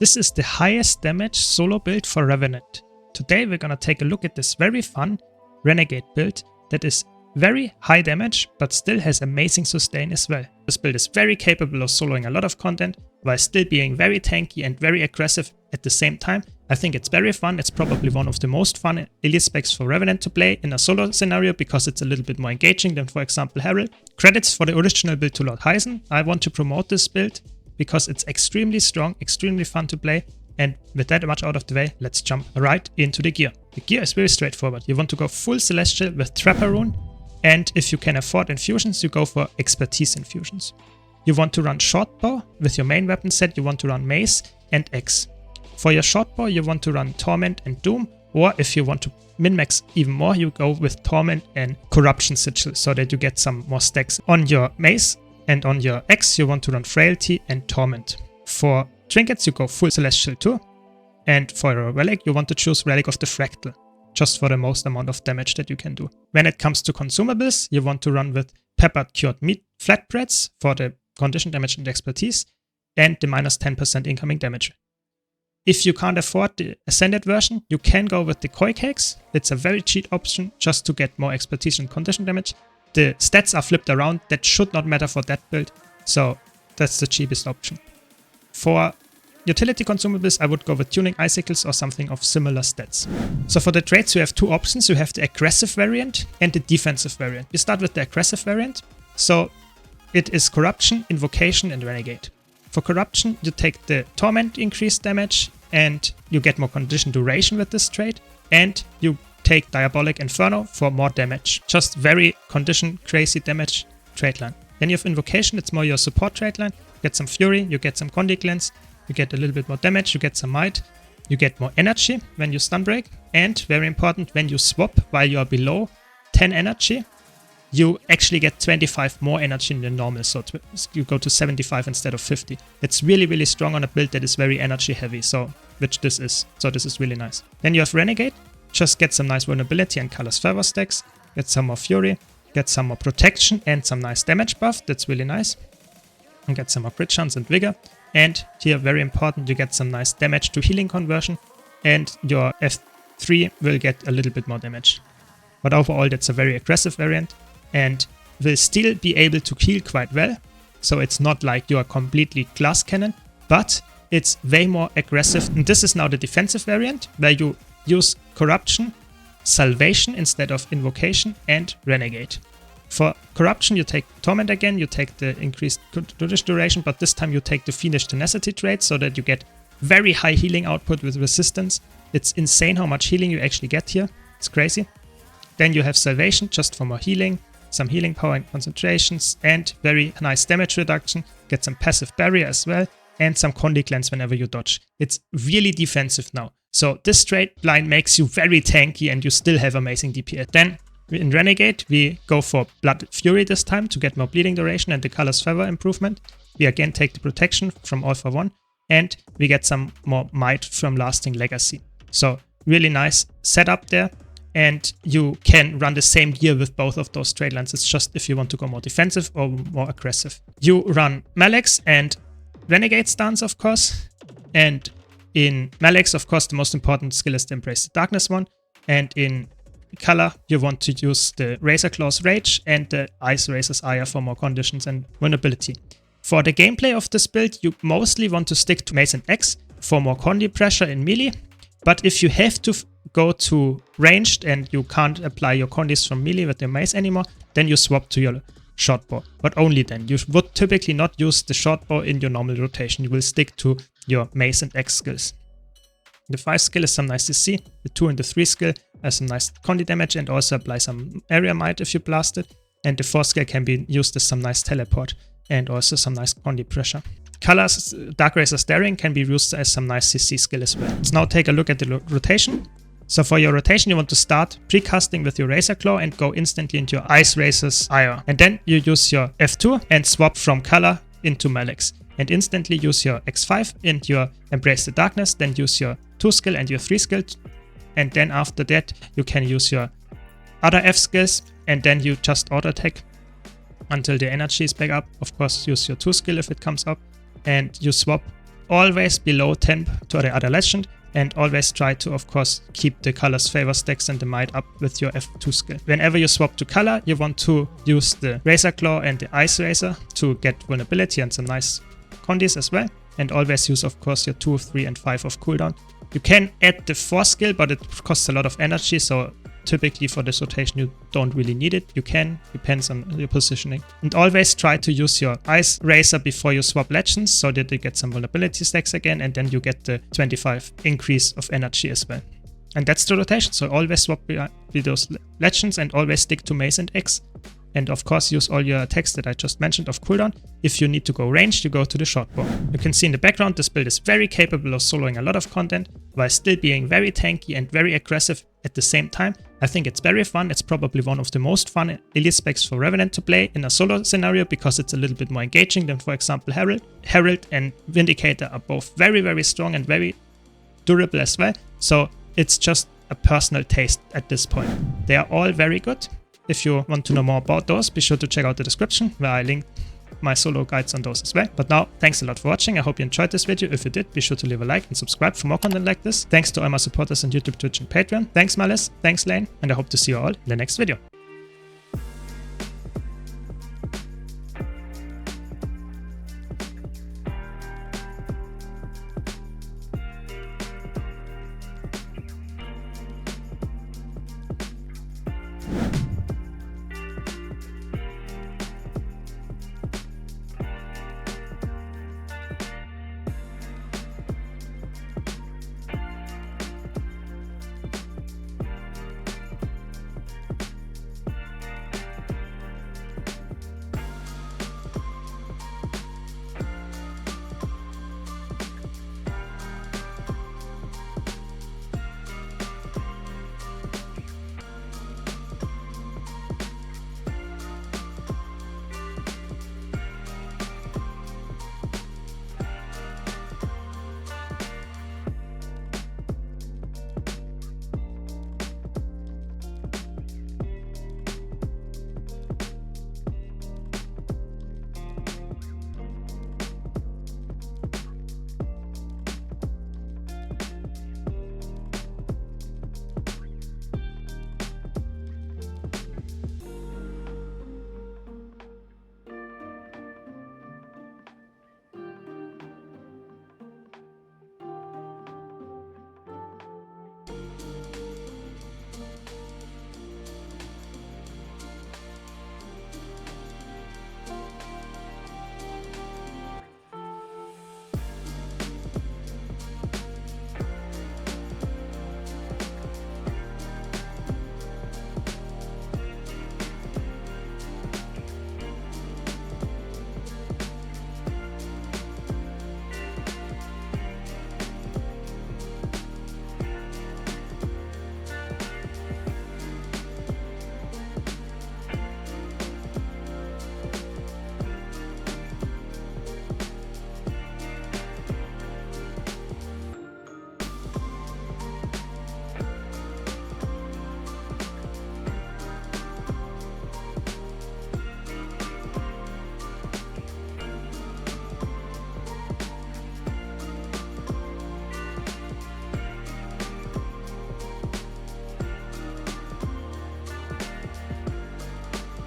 This is the highest damage solo build for Revenant. Today we're gonna take a look at this very fun Renegade build that is very high damage but still has amazing sustain as well. This build is very capable of soloing a lot of content while still being very tanky and very aggressive at the same time. I think it's very fun. It's probably one of the most fun elite specs for Revenant to play in a solo scenario because it's a little bit more engaging than, for example, Herald. Credits for the original build to Lord Heisen. I want to promote this build because it's extremely strong, extremely fun to play. And with that much out of the way, let's jump right into the gear. The gear is very straightforward. You want to go full Celestial with Trapper Rune, and if you can afford infusions, you go for Expertise infusions. You want to run Shortbow. With your main weapon set, you want to run Mace and Axe. For your Shortbow, you want to run Torment and Doom, or if you want to min-max even more, you go with Torment and Corruption Sigil, so that you get some more stacks. On your Mace and on your Axe, you want to run Frailty and Torment. For Trinkets, you go full Celestial too, and for a Relic, you want to choose Relic of the Fractal, just for the most amount of damage that you can do. When it comes to Consumables, you want to run with Peppered Cured Meat Flatbreads for the condition damage and expertise, and the minus 10% incoming damage. If you can't afford the Ascended version, you can go with the Koi Cakes. It's a very cheap option just to get more expertise and condition damage. The stats are flipped around. That should not matter for that build, so that's the cheapest option. For utility consumables, I would go with Tuning Icicles or something of similar stats. So for the traits, you have two options. You have the aggressive variant and the defensive variant. We start with the aggressive variant. So it is Corruption, Invocation and Renegade. For Corruption, you take the Torment increased damage and you get more condition duration with this trait. And you take Diabolic Inferno for more damage. Just very condition crazy damage trait line. Then you have Invocation, it's more your support trait line. You get some Fury, you get some Condi Cleanse, you get a little bit more damage, you get some Might, you get more energy when you stun break. And very important, when you swap while you are below 10 energy, you actually get 25 more energy than normal, so you go to 75 instead of 50. It's really, really strong on a build that is very energy heavy, which this is. So this is really nice. Then you have Renegade, just get some nice vulnerability and Color's Favor stacks, get some more Fury, get some more protection and some nice damage buff, that's really nice. And get some more crit chance and vigor. And here, very important, you get some nice damage to healing conversion, and your F3 will get a little bit more damage. But overall, that's a very aggressive variant, and will still be able to heal quite well. So it's not like you are completely glass cannon, but it's way more aggressive. And this is now the defensive variant, where you use Corruption, Salvation instead of Invocation, and Renegade. For Corruption, you take Torment again, you take the increased duration, but this time you take the Fiendish Tenacity trait so that you get very high healing output with resistance. It's insane how much healing you actually get here. It's crazy. Then you have Salvation just for more healing, some healing power and concentrations, and very nice damage reduction. Get some passive barrier as well, and some Condi Cleanse whenever you dodge. It's really defensive now. So this trait line makes you very tanky and you still have amazing DPS. Then in Renegade, we go for Blood Fury this time to get more bleeding duration and the Color's Favor improvement. We again take the protection from All for One, and we get some more Might from Lasting Legacy. So really nice setup there, and you can run the same gear with both of those trade lines. It's just if you want to go more defensive or more aggressive. You run Malex and Renegade stance, of course, and in Malex, of course, the most important skill is the Embrace the Darkness one, and in Color, you want to use the Razor Claw's Rage and the Ice Razor's Ire for more conditions and vulnerability. For the gameplay of this build, you mostly want to stick to Mace and Axe for more Condi pressure in melee, but if you have to go to ranged and you can't apply your Condis from melee with your Mace anymore, then you swap to your Shortbow, but only then. You would typically not use the Shortbow in your normal rotation, you will stick to your Mace and Axe skills. The 5 skill is some nice CC, the 2 and the 3 skill has some nice Condi damage and also apply some area might if you blast it, and the 4 skill can be used as some nice teleport and also some nice Condi pressure. Color's Dark Razor's Daring can be used as some nice CC skill as well. Let's now take a look at the rotation. So for your rotation, you want to start precasting with your Razor Claw and go instantly into your Ice Razor's Ire. And then you use your F2 and swap from Color into Malex. And instantly use your X5 and your Embrace the Darkness, then use your 2 skill and your 3 skill. And then after that, you can use your other F skills, and then you just auto attack until the energy is back up. Of course, use your 2 skill if it comes up, and you swap always below 10 to the other legend, and always try to, of course, keep the color's favor stacks and the might up with your F2 skill. Whenever you swap to color, you want to use the Razor Claw and the Ice Razor to get vulnerability and some nice condis as well. And always use, of course, your 2, 3, and 5 of cooldown. You can add the 4 skill, but it costs a lot of energy, so typically for this rotation you don't really need it. You can, depends on your positioning. And always try to use your Ice Razor before you swap legends, so that you get some vulnerability stacks again, and then you get the 25 increase of energy as well. And that's the rotation, so always swap with those legends and always stick to Mace and X. And of course use all your attacks that I just mentioned of cooldown. If you need to go ranged, you go to the short bow. You can see in the background this build is very capable of soloing a lot of content while still being very tanky and very aggressive at the same time. I think it's very fun. It's probably one of the most fun elite specs for Revenant to play in a solo scenario because it's a little bit more engaging than, for example, Herald. Herald and Vindicator are both very, very strong and very durable as well. So it's just a personal taste at this point. They are all very good. If you want to know more about those, be sure to check out the description where I link my solo guides on those as well. But now, thanks a lot for watching. I hope you enjoyed this video. If you did, be sure to leave a like and subscribe for more content like this. Thanks to all my supporters on YouTube, Twitch, and Patreon. Thanks Malice, thanks Lane, and I hope to see you all in the next video.